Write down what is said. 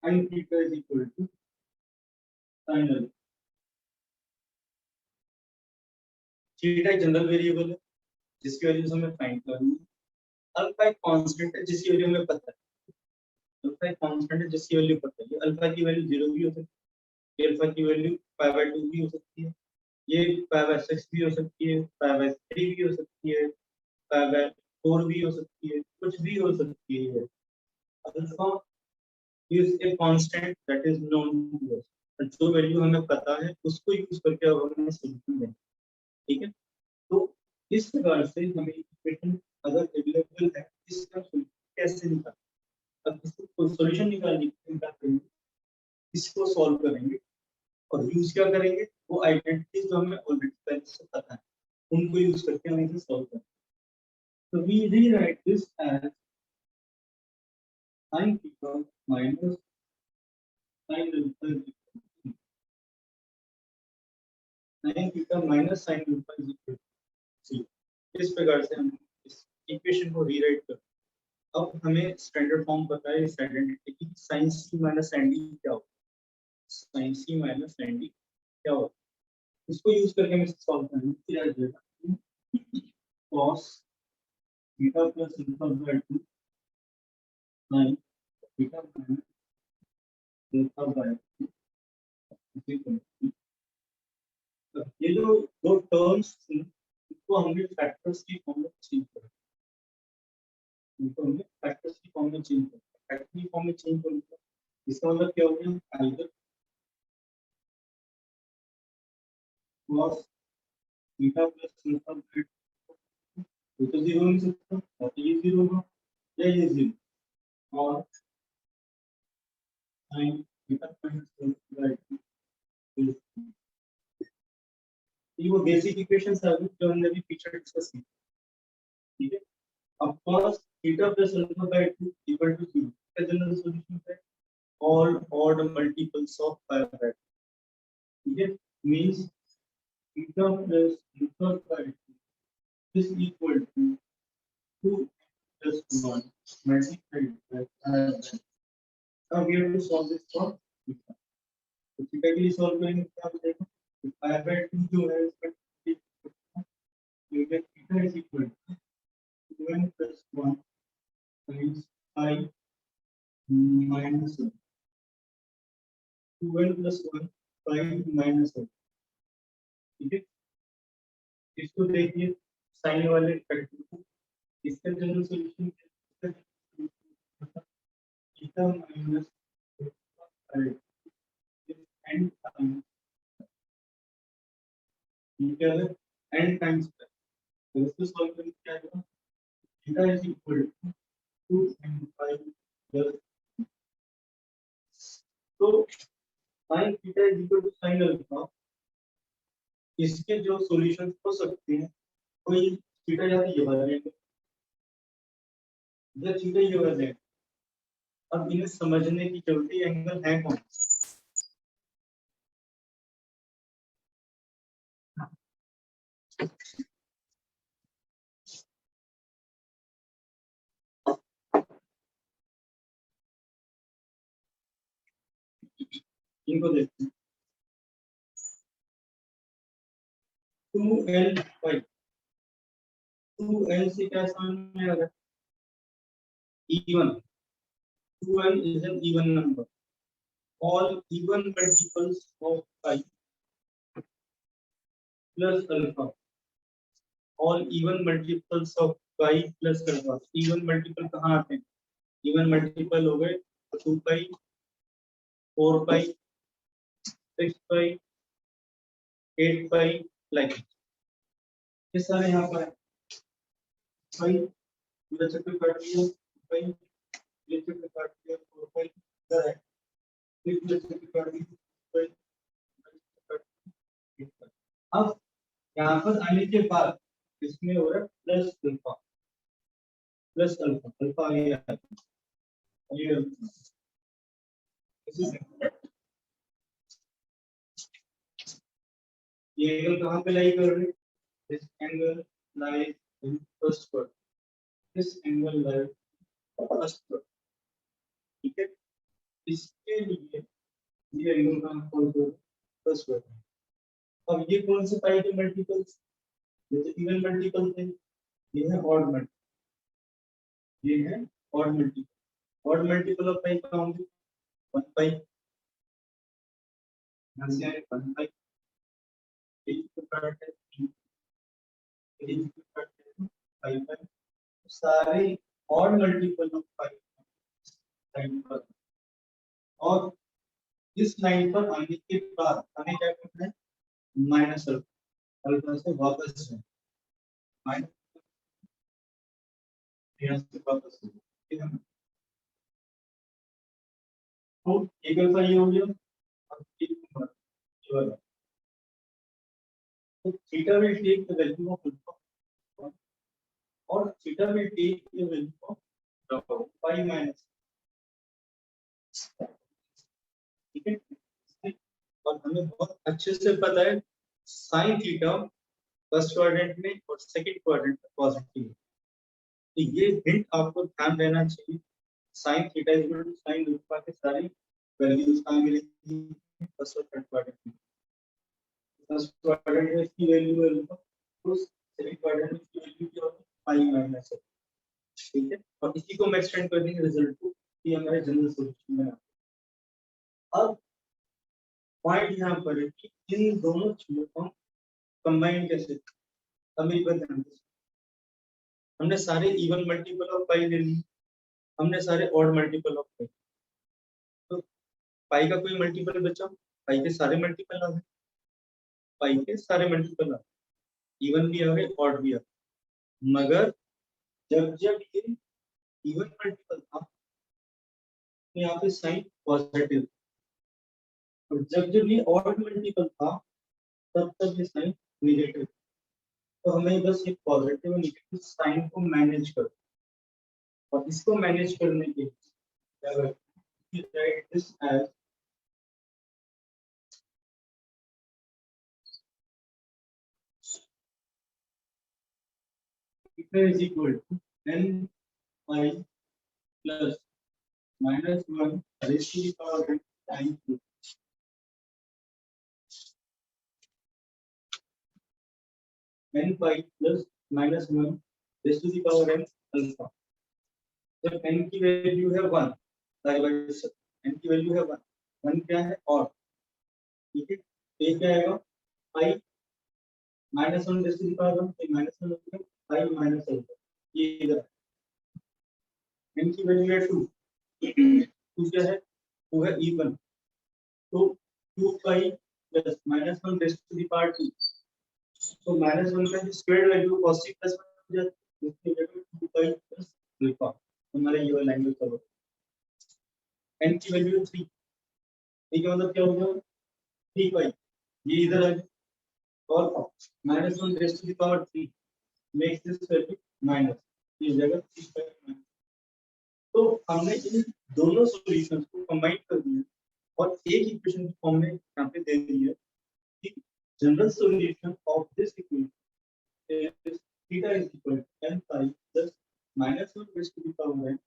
sin theta is equal to sin alpha. Theta एक general variable है जिसकी value हमें फाइंड करनी है। अल्फा एक कांस्टेंट है जिसकी वैल्यू हमें पता है। अल्फा एक कांस्टेंट है जिसकी वैल्यू पता है। अल्फा की वैल्यू 0 भी हो सकती है, अल्फा की वैल्यू π/2 भी हो सकती है, ये π/6 भी हो सकती है, π/3 भी हो सकती है, π/4 भी हो सकती है, कुछ भी हो सकती है। Alpha is a constant that is known to us. जो वैल्यू हमें पता है उसको यूज करके अब हमें सॉल्यूशन देना, ठीक है। तो इस प्रकार से हमें इक्वेशन अगर अवेलेबल है इसका सॉल्यूशन कैसे निकालें। अब इसको सॉल्यूशन निकालने के लिए क्या करेंगे, इसको सॉल्व करेंगे और यूज क्या करेंगे, वो आइडेंटिटीज जो हमें ऑलरेडी पहले से पता है उनको यूज करके हम इसे सॉल्व करेंगे। तो we rewrite this as sin theta minus sin alpha sin theta minus sin alpha is equal to 0। इस प्रकार से हम इस इक्वेशन को रीराइट करते हैं। अब हमें स्टैंडर्ड फॉर्म पता है इस आइडेंटिटी की, sin c minus sin d क्या होगा, sin c minus sin d क्या होगा, इसको यूज करके हम इसे सॉल्व करेंगे। फिर आ जाएगा cos theta plus alpha by 2 sin theta minus alpha by 2 is equal to, ये जो दो टर्म्स थी इसको हमने फैक्टर्स की फॉर्म में चेंज कर दिया। इनको हमने फैक्टर्स की फॉर्म में चेंज कर दिया। फैक्टर की फॉर्म में चेंज कर दिया इसका मतलब क्या हो गया, either cos theta plus alpha by 2 तो 0 हो सकता है और ये 0 होगा या ये 0 और sin theta minus alpha by 2 ये वो बेसिक इक्वेशंस है जो हमने अभी पीछे डिस्कस की, ठीक है। अब cos theta plus alpha by 2 equal to 0 का जनरल सॉल्यूशन है all odd multiples of pi by 2, ठीक है। Means theta plus alpha by 2 is equal to 2 plus 1 multiplied by pi by 2। Now we have to solve this for theta। तो theta के लिए solve करेंगे क्या हो जाएगा, तो pi by 2 जो है इसका theta is equal to 1 plus 1 times pi minus 1, 2 plus 1 pi minus 1, ठीक है। इसको देखिए साइन वाले फैक्टर को, इसका general solution theta minus n times, ठीक है, n टाइम्स। तो इसको सॉल्व करके क्या आएगा, theta is equal to 2n plus, तो sin theta is equal to sin alpha. इसके जो सॉल्यूशंस हो सकते हैं कोई थीटा या तो ये वाला लेंगे या थीटा ये वाला लेंगे। अब इन्हें समझने की जरूरत है, एंगल है कौन, इनको देखते हैं। 2l y, 2l से क्या समझ में आ रहा है, even 2l is an even number, all even multiples of pi plus alpha, all even multiples of pi plus alpha। even multiple कहाँ आते हैं, even multiple हो गए 2 pi 4 pi 6 pi 8 pi like ये सारे यहाँ पर pi, पूरा चक्कर काट दिया pi, ये चक्कर काट दिया 4 pi इधर है, फिर पूरा चक्कर काट दिया pi। अब यहाँ पर आने के बाद इसमें हो रहा है प्लस अल्फा, अल्फा आ गया ये एंगल कहाँ पे लाई कर रहे हैं, this angle lies in first quadrant, this angle lies first quadrant, ठीक है। इसके इसके लिए ये एंगल का कॉल करो प्लस 1। अब ये कौन से पाई के मल्टीपल्स, ये तो इवन मल्टीपल थे, ये है ऑड मल्टीपल, ये है odd multiple. Odd multiple of pi क्या होंगे 1 पाई, यहां से आए 1 पाई, ये जो पार्ट है ये जो पार्ट है 5 पाई, सारे odd multiple of pi line पर। और इस लाइन पर आने के बाद हमें क्या करना है माइनस अल्फा, अल्फा से वापस है माइनस, यहाँ से वापस है, ठीक है। तो एक अल्फा ये हो गया, अब एक नंबर ये वाला, तो theta will take the value of alpha और theta will take the value of pi minus, ठीक है। और हमें बहुत अच्छे से पता है साइन थीटा फर्स्ट क्वाड्रेंट में और सेकंड क्वाड्रेंट में पॉजिटिव है, तो ये हिंट आपको ध्यान रहना चाहिए। Sine theta is equal to sine alpha के सारी वैल्यूज कहां मिलेंगी फर्स्ट और थर्ड क्वाड्रेंट में। फर्स्ट क्वाड्रेंट में इसकी वैल्यू है अल्फा, तो सेकंड क्वाड्रेंट में इसकी वैल्यू क्या होगी पाई माइनस है, ठीक है। और इसी को हम एक्सटेंड कर देंगे रिजल्ट को, ये हमारे जनरल सॉल्यूशन में। अब पॉइंट यहाँ पर है कि इन दोनों चीजों को कंबाइन कैसे, अब मेरी बात ध्यान दीजिए। हमने सारे इवन मल्टीपल ऑफ पाई ले लिए, हमने सारे ऑड मल्टीपल ऑफ पाई, तो पाई का कोई मल्टीपल बचा, पाई के सारे मल्टीपल आ गए, पाई के सारे मल्टीपल आ गए, इवन भी आ गए ऑड भी आ गए। मगर जब जब ये इवन मल्टीपल था तो यहाँ पे साइन पॉजिटिव, और जब जब ये ऑड मल्टीपल था तब तब ये साइन नेगेटिव। तो हमें बस ये पॉजिटिव और नेगेटिव साइन को मैनेज करो, और इसको मैनेज करने के लिए क्या करते हैं, write this as theta is equal to n pi plus minus 1 raised to the power n times 2. n pi plus minus 1 raised to the power n alpha. जब n की वैल्यू है 1, n की वैल्यू है 1, 1 क्या है और, ठीक है। तो ये क्या आएगा pi minus 1 raised to the power 1, तो minus 1 हो गया pi minus alpha, ये इधर n की वैल्यू है 2, 2 क्या है 2 है even, तो 2 pi plus minus 1 raised to the power 2, तो माइनस 1 का स्क्वायर वैल्यू पॉजिटिव प्लस 1 हो जाता है, इसकी वैल्यू 2 पाई प्लस अल्फा, हमारा ये वाला एंगल करो। n की वैल्यू 3, ठीक है, मतलब क्या हो गया 3 पाई, ये इधर आ गया और minus 1 raise to the power 3 makes this value minus, ये जगह 3 पाई माइनस। तो हमने इन दोनों सॉल्यूशंस को कंबाइन कर दिया और एक इक्वेशन फॉर्म में यहां पे दे दी है कि general solution of this equation is theta is equal to n pi plus minus 1 raised to the power n